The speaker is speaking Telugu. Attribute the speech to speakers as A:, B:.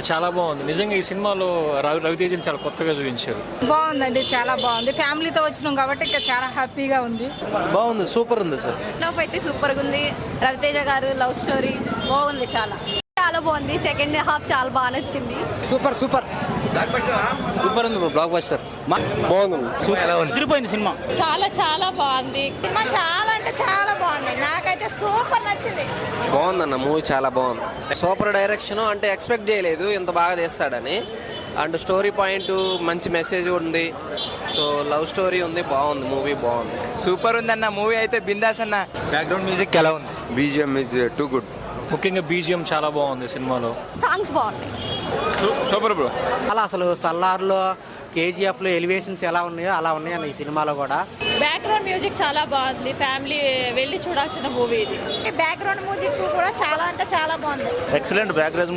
A: చాలా బాగుంది నిజంగా. ఈ సినిమాలో రవితేజని చాలా కొత్తగా చూపించారు.
B: బాగుందండి, చాలా బాగుంది. ఫ్యామిలీతో వచ్చినాం కాబట్టి ఇంకా చాలా హ్యాపీగా ఉంది.
C: బాగుంది, సూపర్ ఉంది సార్.
D: లవ్ అయితే సూపర్గా ఉంది. రవితేజ గారు లవ్ స్టోరీ బాగుంది, చాలా చాలా బాగుంది. సెకండ్ హాఫ్ చాలా బాగా నచ్చింది.
C: సూపర్ సూపర్ సూపర్ ఉంది బ్లాక్ బస్టర్. బాగుంది, తిరిగిపోయింది సినిమా.
D: చాలా చాలా బాగుంది.
B: సినిమా చాలా అంటే చాలా బాగుంది. నాకైతే సూపర్ నచ్చింది.
E: బాగుందన్న మూవీ, చాలా బాగుంది. సూపర్ డైరెక్షన్, అంటే ఎక్స్పెక్ట్ చేయలేదు ఇంత బాగా తీస్తాడని. అండ్ స్టోరీ పాయింట్ మంచి మెసేజ్ ఉంది. సో లవ్ స్టోరీ ఉంది, బాగుంది మూవీ, బాగుంది.
C: సూపర్ ఉంది అన్న మూవీ అయితే. బిందాస్ అన్న. బ్యాక్గ్రౌండ్ మ్యూజిక్ ఎలా ఉంది?
F: BGM is too good.
A: ముఖ్యంగా బీజిఎం చాలా బాగుంది సినిమాలో.
D: సాంగ్స్ బాగున్నాయి.
A: Super bro.
G: అలా అసలు సల్లార్లో కేజీఎఫ్లో ఎలివేషన్స్ ఎలా ఉన్నాయో అలా ఉన్నాయన్న ఈ సినిమాలో కూడా.
D: బ్యాక్గ్రౌండ్ మ్యూజిక్ చాలా బాగుంది. ఫ్యామిలీ వెళ్ళి చూడాల్సిన మూవీ ఇది.
B: బ్యాక్గ్రౌండ్ మ్యూజిక్ కూడా చాలా అంటే చాలా బాగుంది.
C: Excellent background